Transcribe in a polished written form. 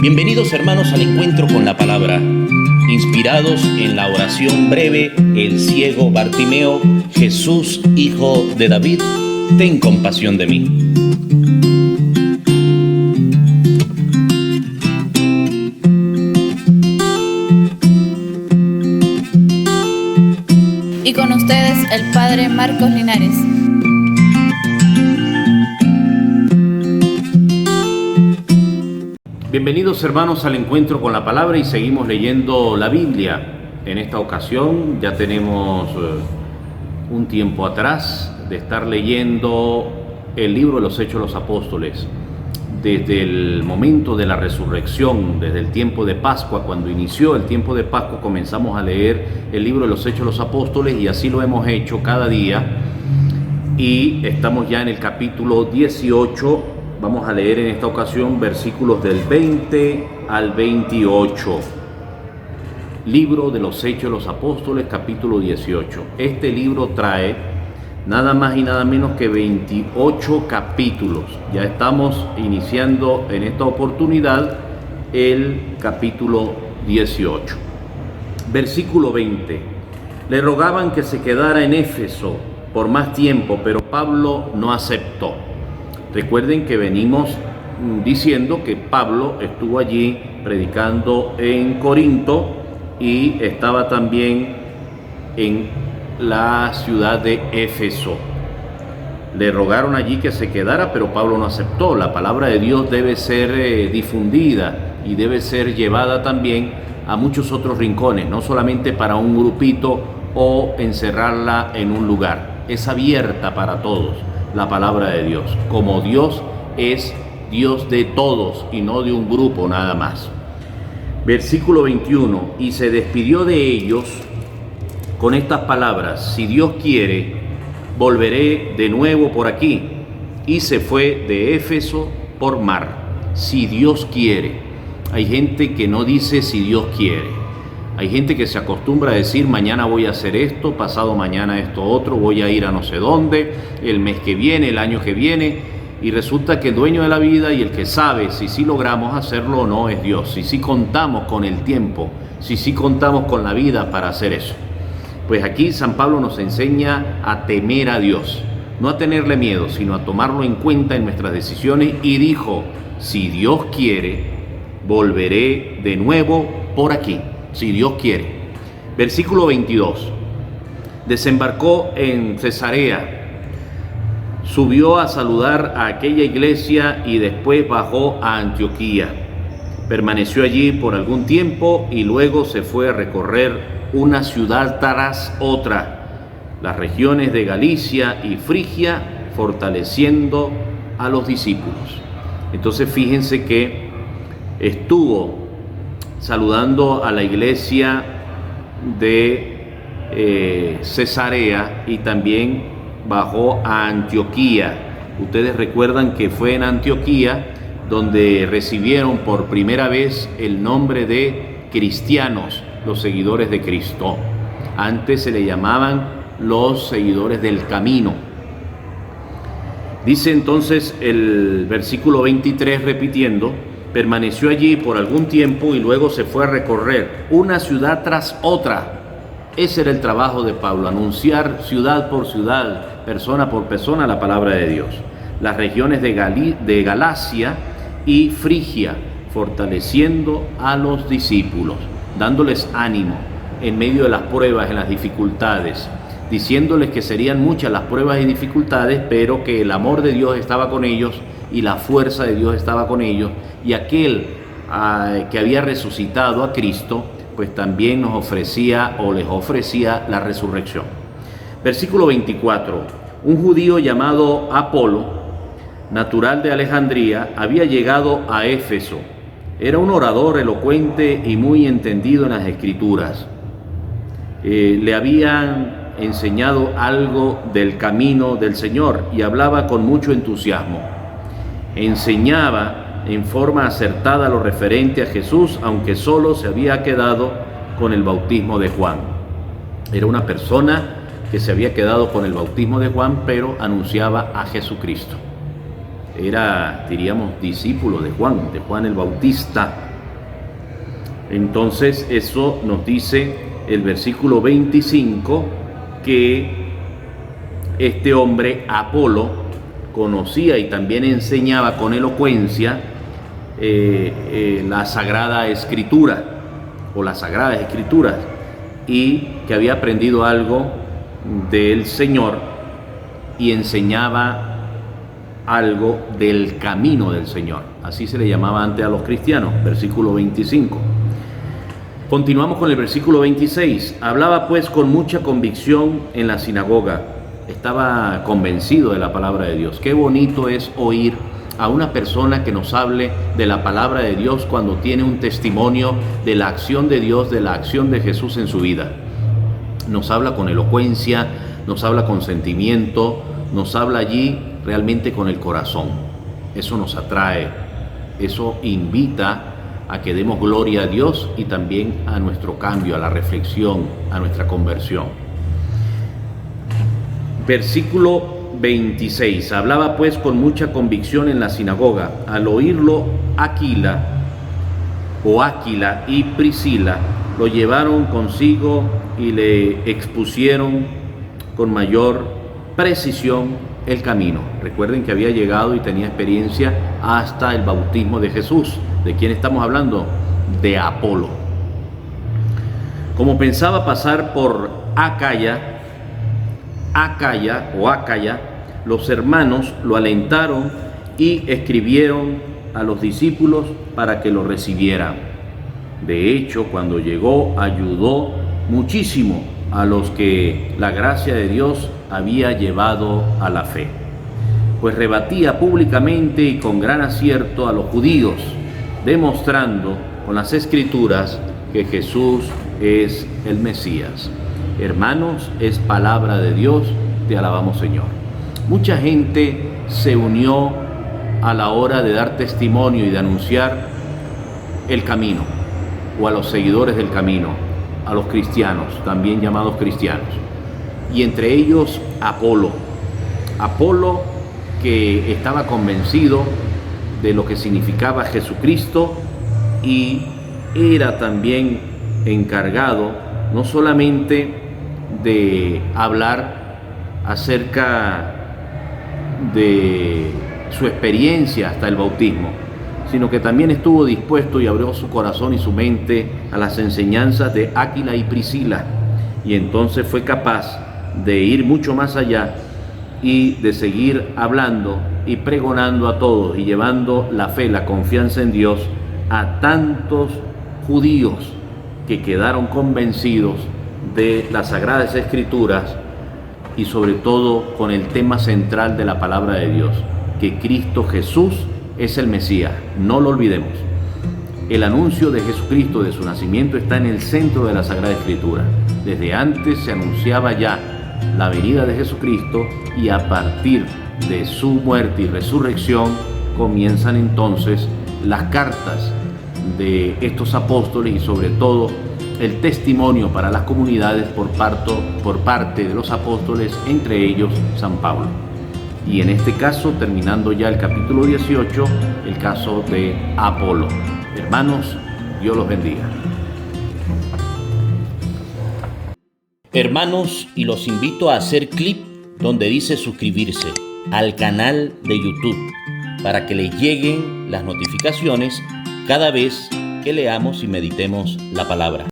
Bienvenidos hermanos al encuentro con la palabra. Inspirados en la oración breve, el ciego Bartimeo: Jesús, hijo de David, ten compasión de mí. Y con ustedes el Padre Marcos Linares. Bienvenidos hermanos al encuentro con la palabra y seguimos leyendo la Biblia. En esta ocasión ya tenemos un tiempo atrás de estar leyendo el libro de los Hechos de los Apóstoles. Desde el momento de la resurrección, desde el tiempo de Pascua, cuando inició el tiempo de Pascua, comenzamos a leer el libro de los Hechos de los Apóstoles y así lo hemos hecho cada día. Y estamos ya en el capítulo 18. Vamos a leer en esta ocasión versículos del 20 al 28. Libro de los Hechos de los Apóstoles, capítulo 18. Este libro trae nada más y nada menos que 28 capítulos. Ya estamos iniciando en esta oportunidad el capítulo 18. Versículo 20. Le rogaban que se quedara en Éfeso por más tiempo, pero Pablo no aceptó. Recuerden que venimos diciendo que Pablo estuvo allí predicando en Corinto y estaba también en la ciudad de Éfeso. Le rogaron allí que se quedara, pero Pablo no aceptó. La palabra de Dios debe ser difundida y debe ser llevada también a muchos otros rincones, no solamente para un grupito o encerrarla en un lugar. Es abierta para todos la palabra de Dios. Como Dios es Dios de todos y no de un grupo nada más. Versículo 21. Y se despidió de ellos con estas palabras: si Dios quiere, volveré de nuevo por aquí. Y se fue de Éfeso por mar. Si Dios quiere. Hay gente que no dice si Dios quiere. Hay gente que se acostumbra a decir: mañana voy a hacer esto, pasado mañana esto otro, voy a ir a no sé dónde, el mes que viene, el año que viene. Y resulta que el dueño de la vida y el que sabe si sí logramos hacerlo o no es Dios. Si sí contamos con el tiempo, si sí contamos con la vida para hacer eso. Pues aquí San Pablo nos enseña a temer a Dios, no a tenerle miedo, sino a tomarlo en cuenta en nuestras decisiones. Y dijo: si Dios quiere, volveré de nuevo por aquí, si Dios quiere. Versículo 22. Desembarcó en Cesarea, subió a saludar a aquella iglesia y después bajó a Antioquía. Permaneció allí por algún tiempo y luego se fue a recorrer una ciudad tras otra, las regiones de Galicia y Frigia, fortaleciendo a los discípulos. Entonces fíjense que estuvo saludando a la iglesia de Cesarea y también bajó a Antioquía. Ustedes recuerdan que fue en Antioquía donde recibieron por primera vez el nombre de cristianos, los seguidores de Cristo. Antes se le llamaban los seguidores del camino. Dice entonces el versículo 23, repitiendo: permaneció allí por algún tiempo y luego se fue a recorrer una ciudad tras otra. Ese era el trabajo de Pablo: anunciar ciudad por ciudad, persona por persona, la palabra de Dios. Las regiones de Galacia y Frigia, fortaleciendo a los discípulos, dándoles ánimo en medio de las pruebas, en las dificultades, diciéndoles que serían muchas las pruebas y dificultades, pero que el amor de Dios estaba con ellos y la fuerza de Dios estaba con ellos, y aquel que había resucitado a Cristo, pues también nos ofrecía o les ofrecía la resurrección. Versículo 24. Un judío llamado Apolo, natural de Alejandría, había llegado a Éfeso. Era un orador elocuente y muy entendido en las Escrituras. Le habían enseñado algo del camino del Señor y hablaba con mucho entusiasmo. Enseñaba en forma acertada lo referente a Jesús, aunque solo se había quedado con el bautismo de Juan. Era una persona que se había quedado con el bautismo de Juan, pero anunciaba a Jesucristo. Era, diríamos, discípulo de Juan el Bautista. Entonces eso nos dice el versículo 25, que este hombre Apolo conocía y también enseñaba con elocuencia la Sagrada Escritura o las Sagradas Escrituras, y que había aprendido algo del Señor y enseñaba algo del camino del Señor. Así se le llamaba antes a los cristianos, versículo 25. Continuamos con el versículo 26. Hablaba pues con mucha convicción en la sinagoga. Estaba convencido de la palabra de Dios. Qué bonito es oír a una persona que nos hable de la palabra de Dios cuando tiene un testimonio de la acción de Dios, de la acción de Jesús en su vida. Nos habla con elocuencia, nos habla con sentimiento, nos habla allí realmente con el corazón. Eso nos atrae, eso invita a que demos gloria a Dios y también a nuestro cambio, a la reflexión, a nuestra conversión. Versículo 26. Hablaba pues con mucha convicción en la sinagoga. Al oírlo, Aquila y Priscila lo llevaron consigo y le expusieron con mayor precisión el camino. Recuerden que había llegado y tenía experiencia hasta el bautismo de Jesús. ¿De quién estamos hablando? De Apolo. Como pensaba pasar por Acaya, los hermanos lo alentaron y escribieron a los discípulos para que lo recibieran. De hecho, cuando llegó, ayudó muchísimo a los que la gracia de Dios había llevado a la fe, pues rebatía públicamente y con gran acierto a los judíos, demostrando con las Escrituras que Jesús es el Mesías. Hermanos, es palabra de Dios, te alabamos, Señor. Mucha gente se unió a la hora de dar testimonio y de anunciar el camino, o a los seguidores del camino, a los cristianos, también llamados cristianos, y entre ellos Apolo, que estaba convencido de lo que significaba Jesucristo y era también encargado no solamente de hablar acerca de su experiencia hasta el bautismo, sino que también estuvo dispuesto y abrió su corazón y su mente a las enseñanzas de Aquila y Priscila, y entonces fue capaz de ir mucho más allá y de seguir hablando y pregonando a todos y llevando la fe, la confianza en Dios a tantos judíos que quedaron convencidos de las Sagradas Escrituras y sobre todo con el tema central de la palabra de Dios, que Cristo Jesús es el Mesías. No lo olvidemos. El anuncio de Jesucristo, de su nacimiento, está en el centro de la Sagrada Escritura. Desde antes se anunciaba ya la venida de Jesucristo, y a partir de su muerte y resurrección comienzan entonces las cartas de estos apóstoles y sobre todo el testimonio para las comunidades por parte de los apóstoles, entre ellos San Pablo. Y en este caso, terminando ya el capítulo 18, el caso de Apolo. Hermanos, Dios los bendiga. Hermanos, y los invito a hacer clic donde dice suscribirse al canal de YouTube para que les lleguen las notificaciones cada vez que leamos y meditemos la palabra.